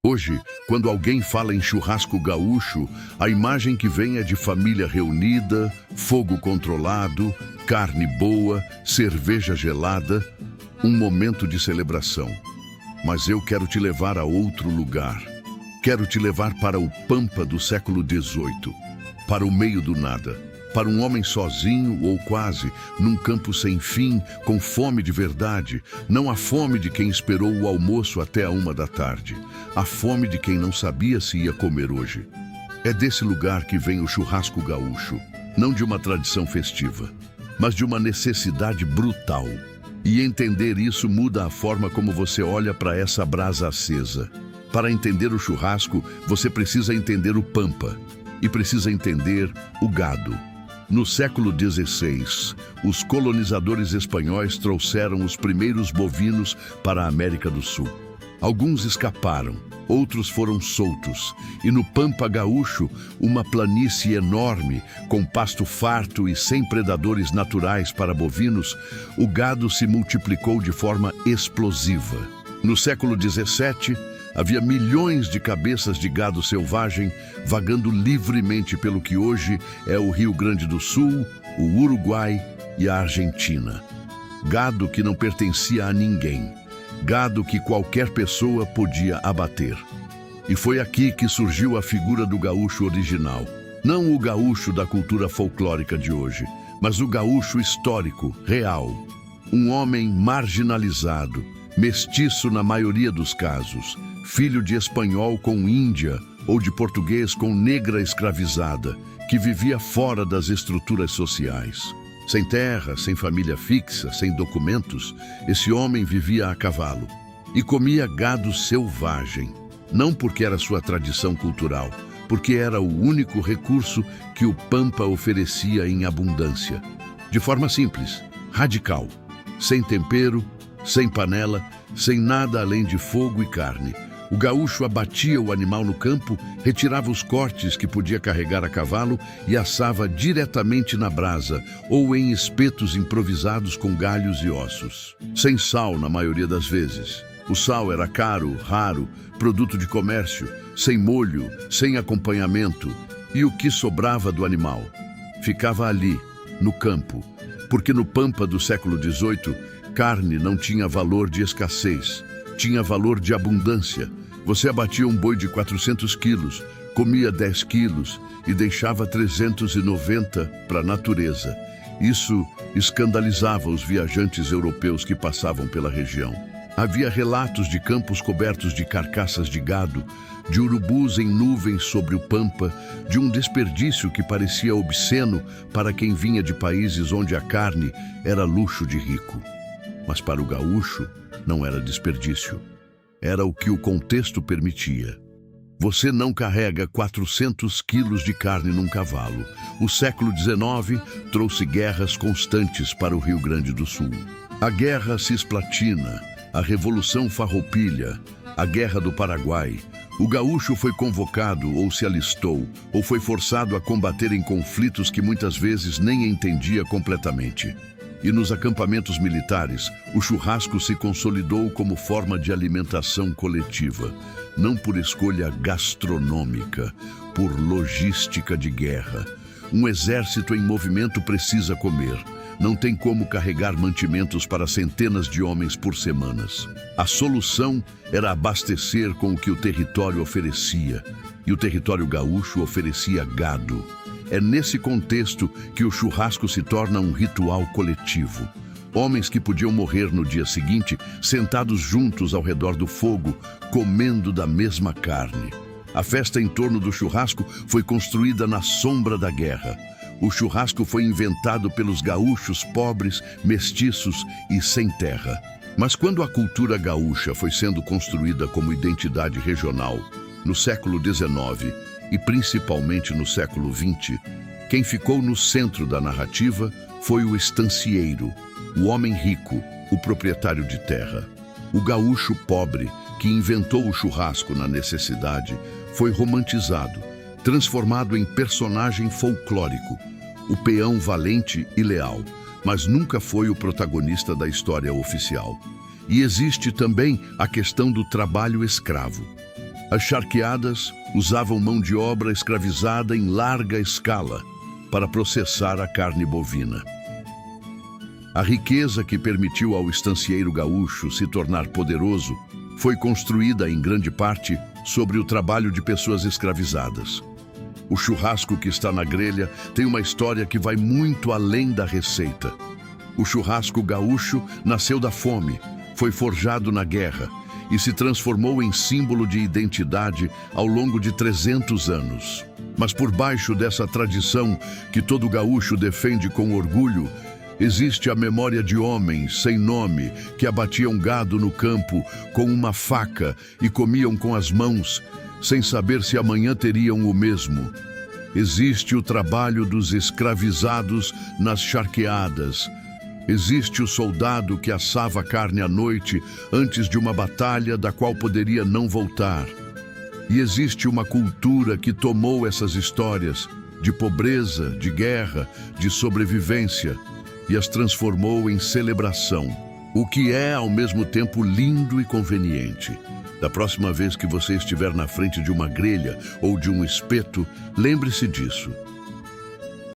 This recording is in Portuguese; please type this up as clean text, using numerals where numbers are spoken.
Hoje, quando alguém fala em churrasco gaúcho, a imagem que vem é de família reunida, fogo controlado, carne boa, cerveja gelada, um momento de celebração. Mas eu quero te levar a outro lugar. Quero te levar para o Pampa do século XVIII, para o meio do nada, para um homem sozinho ou quase, num campo sem fim, com fome de verdade, não a fome de quem esperou o almoço até a 1 da tarde, a fome de quem não sabia se ia comer hoje. É desse lugar que vem o churrasco gaúcho, não de uma tradição festiva, mas de uma necessidade brutal. E entender isso muda a forma como você olha para essa brasa acesa. Para entender o churrasco, você precisa entender o Pampa e precisa entender o gado. No século XVI, os colonizadores espanhóis trouxeram os primeiros bovinos para a América do Sul. Alguns escaparam, outros foram soltos, e no Pampa gaúcho, uma planície enorme, com pasto farto e sem predadores naturais para bovinos, o gado se multiplicou de forma explosiva. No século XVII, havia milhões de cabeças de gado selvagem vagando livremente pelo que hoje é o Rio Grande do Sul, o Uruguai e a Argentina. Gado que não pertencia a ninguém. Gado que qualquer pessoa podia abater. E foi aqui que surgiu a figura do gaúcho original. Não o gaúcho da cultura folclórica de hoje, mas o gaúcho histórico, real. Um homem marginalizado, mestiço na maioria dos casos, filho de espanhol com índia ou de português com negra escravizada, que vivia fora das estruturas sociais. Sem terra, sem família fixa, sem documentos, esse homem vivia a cavalo e comia gado selvagem, não porque era sua tradição cultural, porque era o único recurso que o Pampa oferecia em abundância. De forma simples, radical, sem tempero, sem panela, sem nada além de fogo e carne. O gaúcho abatia o animal no campo, retirava os cortes que podia carregar a cavalo e assava diretamente na brasa ou em espetos improvisados com galhos e ossos. Sem sal na maioria das vezes. O sal era caro, raro, produto de comércio, sem molho, sem acompanhamento. E o que sobrava do animal? Ficava ali, no campo, porque no Pampa do século XVIII, carne não tinha valor de escassez, tinha valor de abundância. Você abatia um boi de 400 quilos, comia 10 quilos e deixava 390 para a natureza. Isso escandalizava os viajantes europeus que passavam pela região. Havia relatos de campos cobertos de carcaças de gado, de urubus em nuvens sobre o Pampa, de um desperdício que parecia obsceno para quem vinha de países onde a carne era luxo de rico. Mas para o gaúcho, não era desperdício. Era o que o contexto permitia. Você não carrega 400 quilos de carne num cavalo. O século XIX trouxe guerras constantes para o Rio Grande do Sul. A Guerra Cisplatina, a Revolução Farroupilha, a Guerra do Paraguai. O gaúcho foi convocado ou se alistou, ou foi forçado a combater em conflitos que muitas vezes nem entendia completamente. E nos acampamentos militares, o churrasco se consolidou como forma de alimentação coletiva, não por escolha gastronômica, por logística de guerra. Um exército em movimento precisa comer. Não tem como carregar mantimentos para centenas de homens por semanas. A solução era abastecer com o que o território oferecia, e o território gaúcho oferecia gado. É nesse contexto que o churrasco se torna um ritual coletivo. Homens que podiam morrer no dia seguinte, sentados juntos ao redor do fogo, comendo da mesma carne. A festa em torno do churrasco foi construída na sombra da guerra. O churrasco foi inventado pelos gaúchos pobres, mestiços e sem terra. Mas quando a cultura gaúcha foi sendo construída como identidade regional, no século XIX, e principalmente no século XX, quem ficou no centro da narrativa foi o estancieiro, o homem rico, o proprietário de terra. O gaúcho pobre, que inventou o churrasco na necessidade, foi romantizado, transformado em personagem folclórico, o peão valente e leal, mas nunca foi o protagonista da história oficial. E existe também a questão do trabalho escravo. As charqueadas usavam mão de obra escravizada em larga escala para processar a carne bovina. A riqueza que permitiu ao estancieiro gaúcho se tornar poderoso foi construída, em grande parte, sobre o trabalho de pessoas escravizadas. O churrasco que está na grelha tem uma história que vai muito além da receita. O churrasco gaúcho nasceu da fome, foi forjado na guerra e se transformou em símbolo de identidade ao longo de 300 anos. Mas por baixo dessa tradição que todo gaúcho defende com orgulho, existe a memória de homens sem nome que abatiam gado no campo com uma faca e comiam com as mãos, sem saber se amanhã teriam o mesmo. Existe o trabalho dos escravizados nas charqueadas. Existe o soldado que assava carne à noite antes de uma batalha da qual poderia não voltar. E existe uma cultura que tomou essas histórias de pobreza, de guerra, de sobrevivência e as transformou em celebração, o que é ao mesmo tempo lindo e conveniente. Da próxima vez que você estiver na frente de uma grelha ou de um espeto, lembre-se disso.